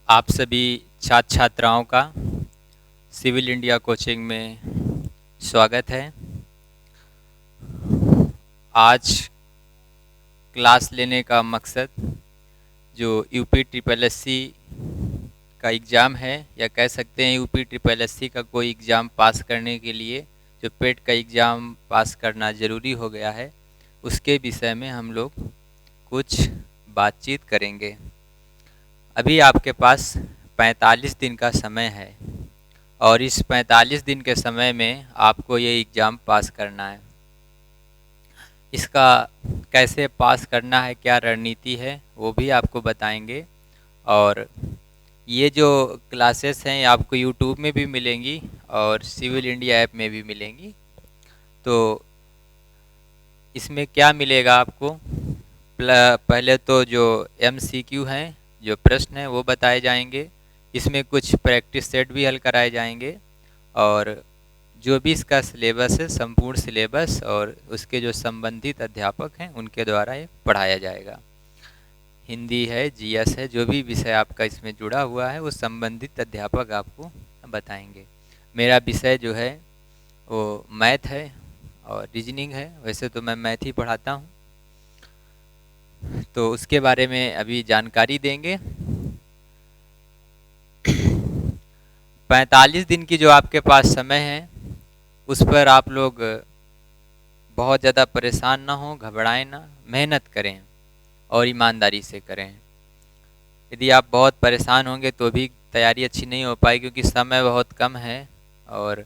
आप सभी छात्र छात्राओं का सिविल इंडिया कोचिंग में स्वागत है। आज क्लास लेने का मकसद जो यूपी ट्रिपल एससी का एग्ज़ाम है, या कह सकते हैं यूपी ट्रिपल एससी का कोई एग्ज़ाम पास करने के लिए जो पेट का एग्ज़ाम पास करना ज़रूरी हो गया है, उसके विषय में हम लोग कुछ बातचीत करेंगे। अभी आपके पास 45 दिन का समय है और इस 45 दिन के समय में आपको ये एग्ज़ाम पास करना है। इसका कैसे पास करना है, क्या रणनीति है, वो भी आपको बताएंगे। और ये जो क्लासेस हैं आपको यूट्यूब में भी मिलेंगी और सिविल इंडिया ऐप में भी मिलेंगी। तो इसमें क्या मिलेगा आपको, पहले तो जो MCQ हैं, जो प्रश्न हैं वो बताए जाएंगे। इसमें कुछ प्रैक्टिस सेट भी हल कराए जाएंगे और जो भी इसका सिलेबस है, संपूर्ण सिलेबस, और उसके जो संबंधित अध्यापक हैं उनके द्वारा ये पढ़ाया जाएगा। हिंदी है, GS है, जो भी विषय आपका इसमें जुड़ा हुआ है वो संबंधित अध्यापक आपको बताएंगे। मेरा विषय जो है वो मैथ है और रीजनिंग है। वैसे तो मैं मैथ ही पढ़ाता हूँ, तो उसके बारे में अभी जानकारी देंगे। 45 दिन की जो आपके पास समय है उस पर आप लोग बहुत ज़्यादा परेशान ना हो, घबराएं ना, मेहनत करें और ईमानदारी से करें। यदि आप बहुत परेशान होंगे तो भी तैयारी अच्छी नहीं हो पाएगी, क्योंकि समय बहुत कम है और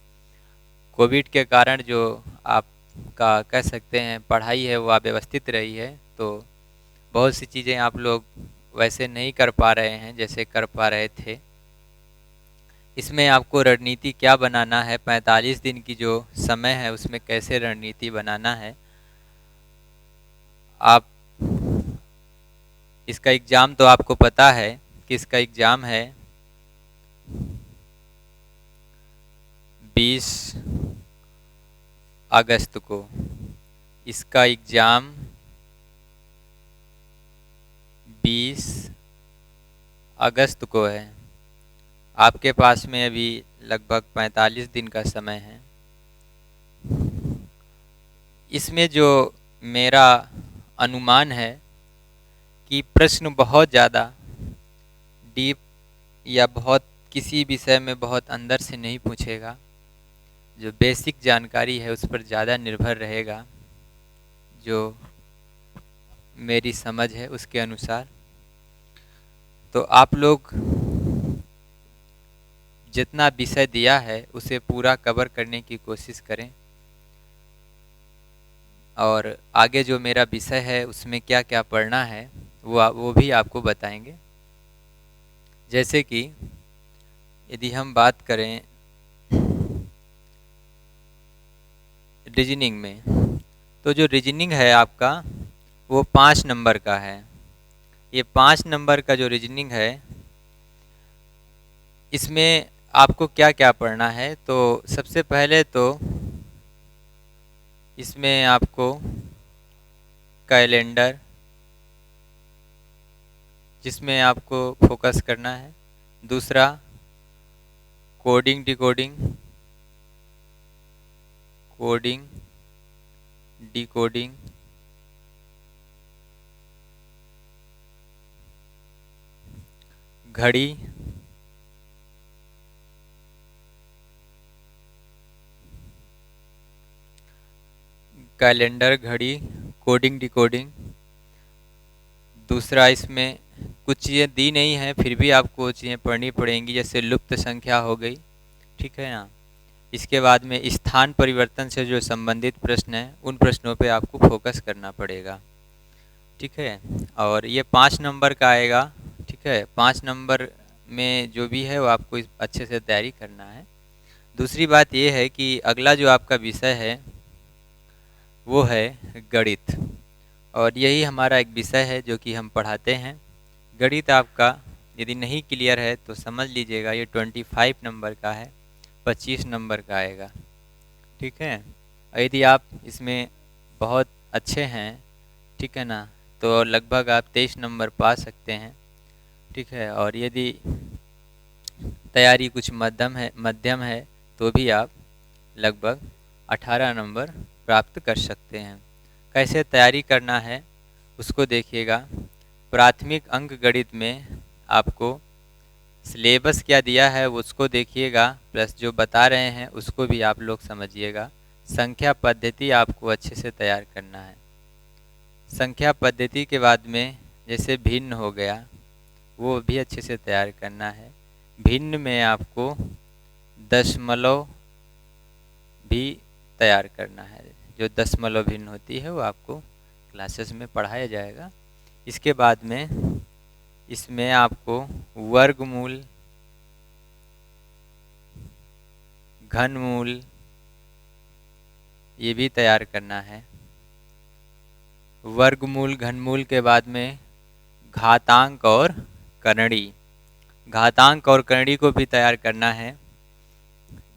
कोविड के कारण जो आपका कह सकते हैं पढ़ाई है वो अव्यवस्थित रही है। तो बहुत सी चीज़ें आप लोग वैसे नहीं कर पा रहे हैं जैसे कर पा रहे थे। इसमें आपको रणनीति क्या बनाना है, 45 दिन की जो समय है उसमें कैसे रणनीति बनाना है। आप इसका एग्ज़ाम तो आपको पता है कि इसका एग्ज़ाम है 20 अगस्त को। इसका एग्ज़ाम 20 अगस्त को है। आपके पास में अभी लगभग 45 दिन का समय है। इसमें जो मेरा अनुमान है कि प्रश्न बहुत ज़्यादा डीप या बहुत किसी विषय में बहुत अंदर से नहीं पूछेगा। जो बेसिक जानकारी है उस पर ज़्यादा निर्भर रहेगा, जो मेरी समझ है उसके अनुसार। तो आप लोग जितना विषय दिया है उसे पूरा कवर करने की कोशिश करें और आगे जो मेरा विषय है उसमें क्या क्या पढ़ना है वो भी आपको बताएंगे। जैसे कि यदि हम बात करें रीजनिंग में, तो जो रीजनिंग है आपका वो 5 नंबर का है। ये 5 नंबर का जो रीजनिंग है इसमें आपको क्या क्या पढ़ना है। तो सबसे पहले तो इसमें आपको कैलेंडर, जिसमें आपको फोकस करना है। दूसरा कोडिंग डिकोडिंग, कोडिंग डिकोडिंग, घड़ी, कैलेंडर, घड़ी, कोडिंग डिकोडिंग। दूसरा इसमें कुछ चीज़ें दी नहीं है फिर भी आपको चीज़ें पढ़नी पड़ेंगी, जैसे लुप्त संख्या हो गई, ठीक है ना। इसके बाद में स्थान परिवर्तन से जो संबंधित प्रश्न हैं उन प्रश्नों पे आपको फोकस करना पड़ेगा, ठीक है। और ये 5 नंबर का आएगा, ठीक है। 5 नंबर में जो भी है वो आपको अच्छे से तैयारी करना है। दूसरी बात ये है कि अगला जो आपका विषय है वो है गणित, और यही हमारा एक विषय है जो कि हम पढ़ाते हैं। गणित आपका यदि नहीं क्लियर है तो समझ लीजिएगा ये 25 नंबर का है, 25 नंबर का आएगा, ठीक है। और यदि आप इसमें बहुत अच्छे हैं, ठीक है ना, तो लगभग आप 23 नंबर पा सकते हैं, ठीक है। और यदि तैयारी कुछ मध्यम है तो भी आप लगभग 18 नंबर प्राप्त कर सकते हैं। कैसे तैयारी करना है उसको देखिएगा। प्राथमिक अंक गणित में आपको सिलेबस क्या दिया है उसको देखिएगा, प्लस जो बता रहे हैं उसको भी आप लोग समझिएगा। संख्या पद्धति आपको अच्छे से तैयार करना है। संख्या पद्धति के बाद में जैसे भिन्न हो गया वो भी अच्छे से तैयार करना है। भिन्न में आपको दशमलव भी तैयार करना है। जो दशमलव भिन्न होती है वो आपको क्लासेस में पढ़ाया जाएगा। इसके बाद में इसमें आपको वर्गमूल, घनमूल ये भी तैयार करना है। वर्गमूल घनमूल के बाद में घातांक और करणी, घातांक और करणी को भी तैयार करना है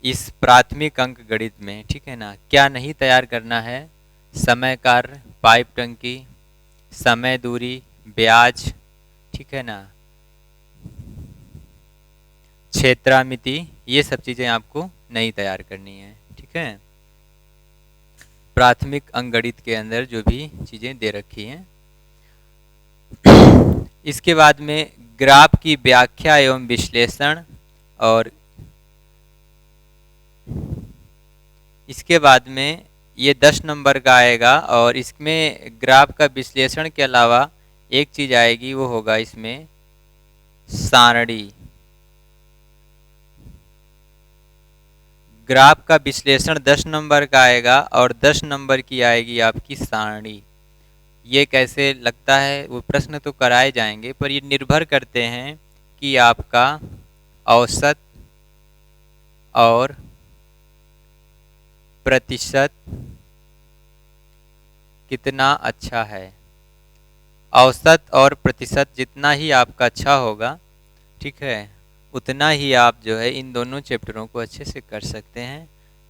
इस प्राथमिक अंक गणित में, ठीक है ना। क्या नहीं तैयार करना है? समय कार्य, पाइप टंकी, समय दूरी, ब्याज, ठीक है ना, क्षेत्रामिति, ये सब चीज़ें आपको नहीं तैयार करनी है, ठीक है। प्राथमिक अंक गणित के अंदर जो भी चीज़ें दे रखी हैं। इसके बाद में ग्राफ की व्याख्या एवं विश्लेषण, और इसके बाद में ये 10 नंबर का आएगा। और इसमें ग्राफ का विश्लेषण के अलावा एक चीज़ आएगी, वो होगा इसमें सारणी। ग्राफ का विश्लेषण 10 नंबर का आएगा और 10 नंबर की आएगी आपकी सारणी। ये कैसे लगता है? वो प्रश्न तो कराए जाएंगे पर ये निर्भर करते हैं कि आपका औसत और प्रतिशत कितना अच्छा है। औसत और प्रतिशत जितना ही आपका अच्छा होगा, ठीक है, उतना ही आप जो है इन दोनों चैप्टरों को अच्छे से कर सकते हैं।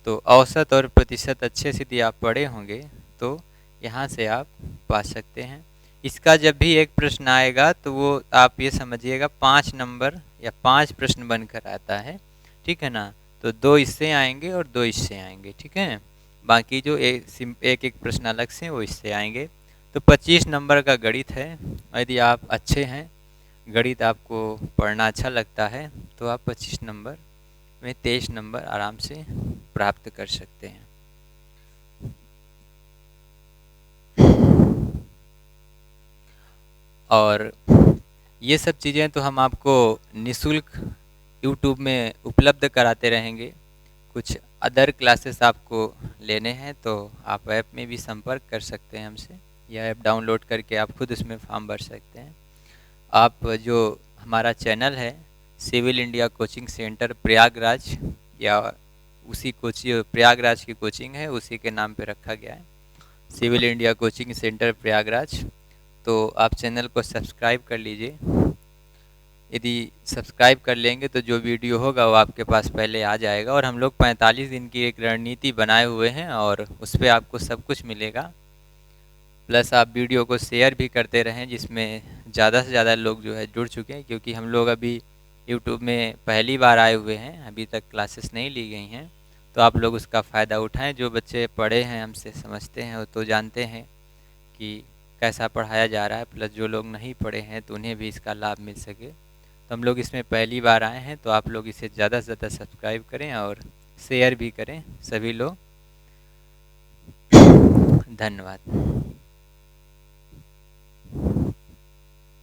तो औसत और प्रतिशत अच्छे से यदि आप पढ़े होंगे तो यहाँ से आप पा सकते हैं। इसका जब भी एक प्रश्न आएगा तो वो आप ये समझिएगा 5 नंबर या 5 प्रश्न बनकर आता है, ठीक है ना। तो 2 इससे आएंगे और 2 इससे आएंगे, ठीक है। बाकी जो एक एक प्रश्न अलग से वो इससे आएंगे। तो 25 नंबर का गणित है। यदि आप अच्छे हैं, गणित आपको पढ़ना अच्छा लगता है, तो आप 25 नंबर में 23 नंबर आराम से प्राप्त कर सकते हैं। और ये सब चीज़ें तो हम आपको निःशुल्क यूट्यूब में उपलब्ध कराते रहेंगे। कुछ अदर क्लासेस आपको लेने हैं तो आप ऐप में भी संपर्क कर सकते हैं हमसे, या ऐप डाउनलोड करके आप खुद उसमें फॉर्म भर सकते हैं। आप जो हमारा चैनल है civil India coaching centre Prayagraj, या उसी प्रयागराज की कोचिंग है, उसी के नाम पे रखा गया है, civil India coaching centre Prayagraj. तो आप चैनल को सब्सक्राइब कर लीजिए। यदि सब्सक्राइब कर लेंगे तो जो वीडियो होगा वो आपके पास पहले आ जाएगा। और हम लोग 45 दिन की एक रणनीति बनाए हुए हैं और उस पर आपको सब कुछ मिलेगा। प्लस आप वीडियो को शेयर भी करते रहें, जिसमें ज़्यादा से ज़्यादा लोग जो है जुड़ चुके हैं, क्योंकि हम लोग अभी यूट्यूब में पहली बार आए हुए हैं, अभी तक क्लासेस नहीं ली गई हैं। तो आप लोग उसका फ़ायदा उठाएं। जो बच्चे पढ़े हैं, हमसे समझते हैं, वो तो जानते हैं कि कैसा पढ़ाया जा रहा है। प्लस जो लोग नहीं पढ़े हैं तो उन्हें भी इसका लाभ मिल सके। तो हम लोग इसमें पहली बार आए हैं, तो आप लोग इसे ज़्यादा से ज़्यादा सब्सक्राइब करें और शेयर भी करें सभी लोग। धन्यवाद।